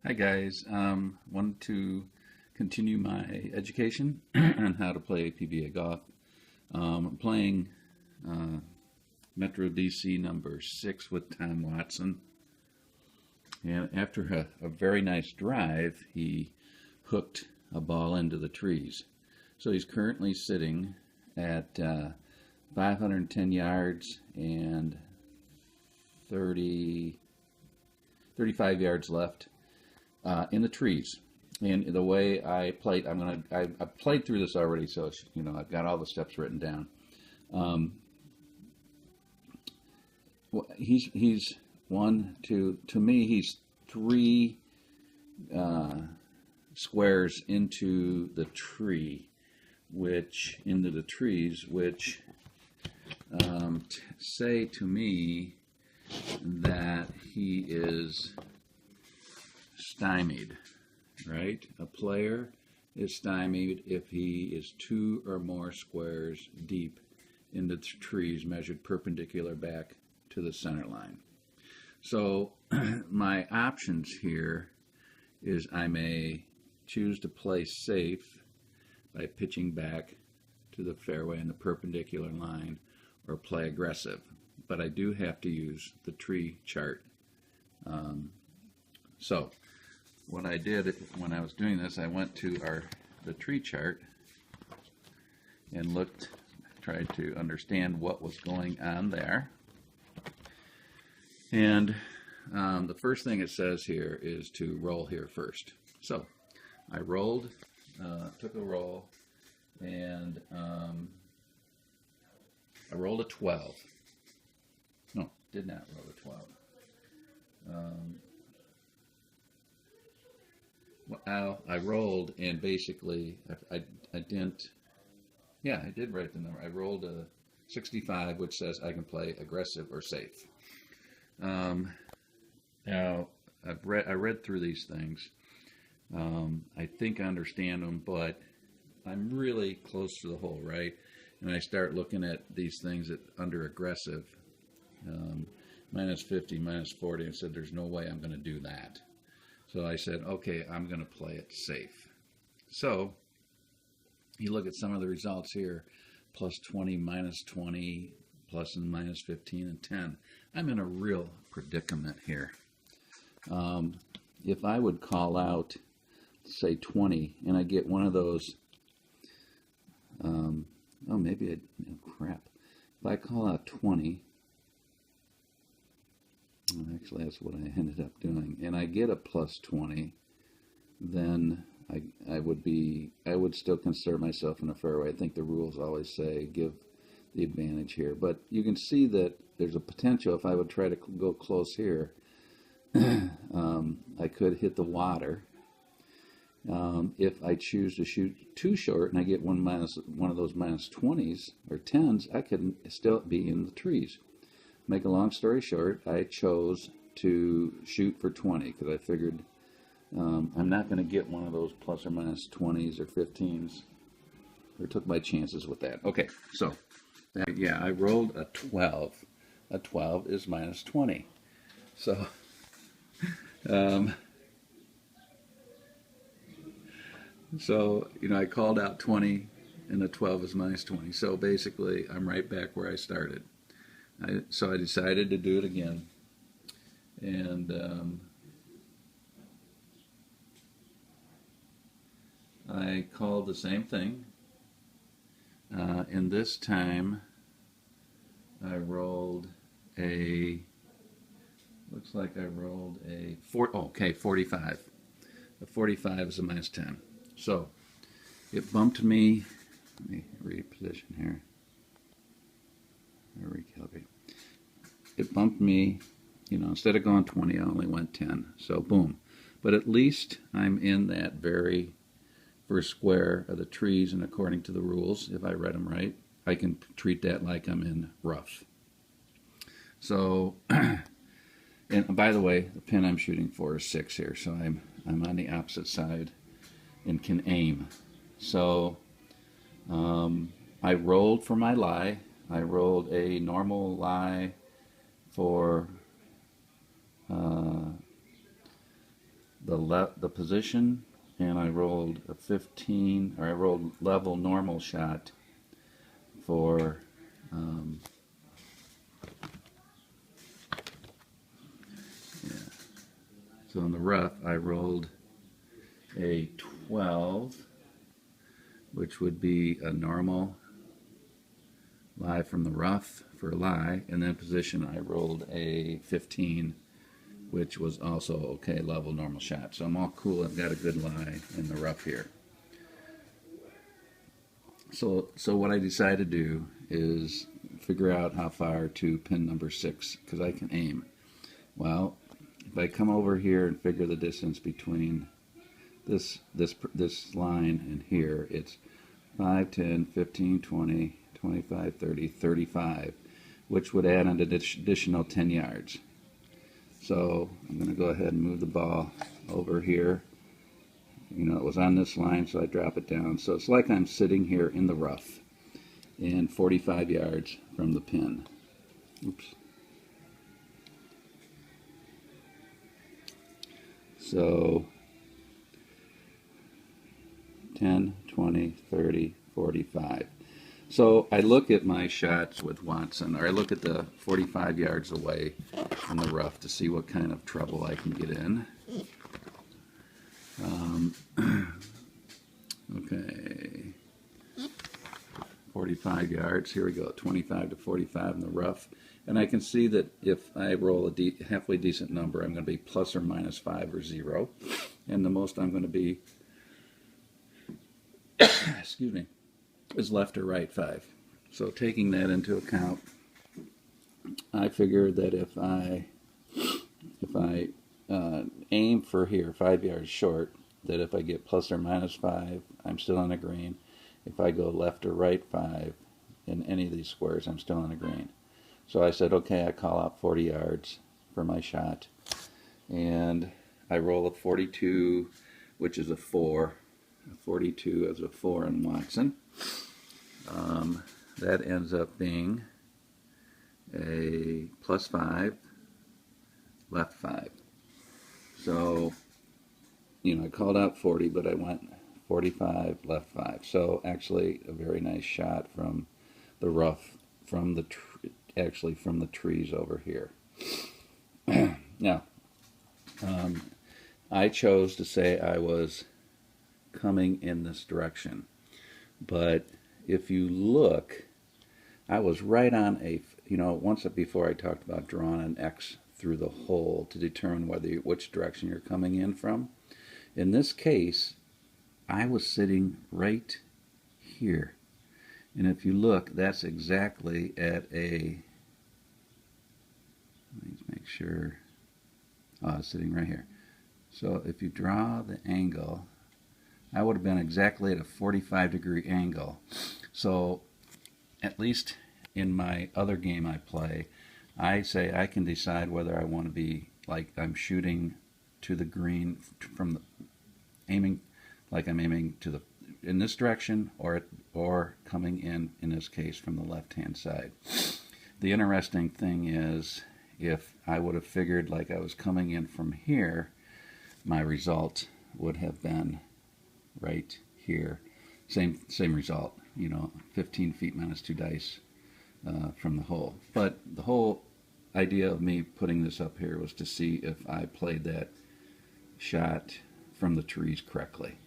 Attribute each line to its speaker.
Speaker 1: Hi guys, wanted to continue my education on how to play APBA Golf. I'm playing Metro DC number 6 with Tom Watson, and after a very nice drive, he hooked a ball into the trees. So he's currently sitting at 510 yards and 35 yards left in the trees. And the way I played, I've played through this already, so it's, I've got all the steps written down. He's one, two, to me, he's three squares into the tree, into the trees, which say to me that he is stymied, right? A player is stymied if he is 2 or more squares deep in the trees measured perpendicular back to the center line. So my options here is I may choose to play safe by pitching back to the fairway in the perpendicular line, or play aggressive. But I do have to use the tree chart. So what I did when I was doing this, I went to the tree chart and tried to understand what was going on there. And the first thing it says here is to roll here first. So I rolled, took a roll, and I rolled a 12. No, did not roll a 12. Well, I rolled, and basically I didn't. Yeah, I did write the number. I rolled a 65, which says I can play aggressive or safe. Now I read through these things. I think I understand them, but I'm really close to the hole, right? And I start looking at these things under aggressive, minus 50, minus 40, and said, there's no way I'm going to do that. So I said, okay, I'm going to play it safe. So you look at some of the results here, plus 20, minus 20, plus and minus 15, and 10. I'm in a real predicament here. If I would call out, say, 20, and I get one of those, crap. If I call out 20, actually that's what I ended up doing, and I get a plus 20, then I would still consider myself in a fairway. I think the rules always say give the advantage here, but you can see that there's a potential. If I would try to go close here, I could hit the water. If I choose to shoot too short and I get one of those minus 20s or 10s, I could still be in the trees. Make a long story short, I chose to shoot for 20 because I figured I'm not going to get one of those plus or minus 20s or 15s. I took my chances with that. Okay, so I rolled a 12. A 12 is minus 20. So I called out 20, and the 12 is minus 20. So basically, I'm right back where I started. So I decided to do it again, and I called the same thing, and this time I rolled looks like I rolled a 45. A 45 is a minus 10. So it bumped me. Let me reposition here. Recalibrate. It bumped me, instead of going 20, I only went 10. So boom. But at least I'm in that very first square of the trees, and according to the rules, if I read them right, I can treat that like I'm in rough. So, and by the way, the pin I'm shooting for is 6 here, so I'm on the opposite side and can aim. So I rolled for my lie. I rolled a normal lie for the position, and I rolled a 15, or I rolled level normal shot for yeah. So in the rough I rolled a 12, which would be a normal lie from the rough for a lie, and then position I rolled a 15, which was also okay, level normal shot. So I'm all cool. I've got a good lie in the rough here. So what I decided to do is figure out how far to pin number 6, because I can aim. Well, if I come over here and figure the distance between this line and here, it's 5, 10, 15, 20, 25, 30, 35, which would add an additional 10 yards. So I'm going to go ahead and move the ball over here. You know, it was on this line, so I drop it down. So it's like I'm sitting here in the rough and 45 yards from the pin. Oops. So 10, 20, 30, 45. So I look at my shots with Watson, or I look at the 45 yards away from the rough to see what kind of trouble I can get in. Okay, 45 yards, here we go, 25 to 45 in the rough. And I can see that if I roll a halfway decent number, I'm going to be plus or minus 5 or 0. And the most I'm going to be, excuse me, is left or right 5. So taking that into account, I figure that if I aim for here 5 yards short, that if I get plus or minus 5, I'm still on the green. If I go left or right 5 in any of these squares, I'm still on the green. So I said, okay, I call out 40 yards for my shot, and I roll a 42, which is a 4. A 42 is a 4 in Watson. That ends up being a plus 5, left 5. So, you know, I called out 40, but I went 45, left 5. So actually a very nice shot from the rough, from the actually from the trees over here. Now, I chose to say I was coming in this direction, but if you look, I was right on a, you know, once before I talked about drawing an X through the hole to determine which direction you're coming in from. In this case, I was sitting right here, and if you look, that's exactly at a, let me make sure, oh, it's sitting right here. So if you draw the angle, I would have been exactly at a 45-degree angle. So at least in my other game I play, I say I can decide whether I want to be like I'm shooting to the green from the aiming, like I'm aiming to the in this direction, or coming in this case from the left-hand side. The interesting thing is, if I would have figured like I was coming in from here, my result would have been right here. Same result, you know, 15 feet minus 2 dice from the hole. But the whole idea of me putting this up here was to see if I played that shot from the trees correctly.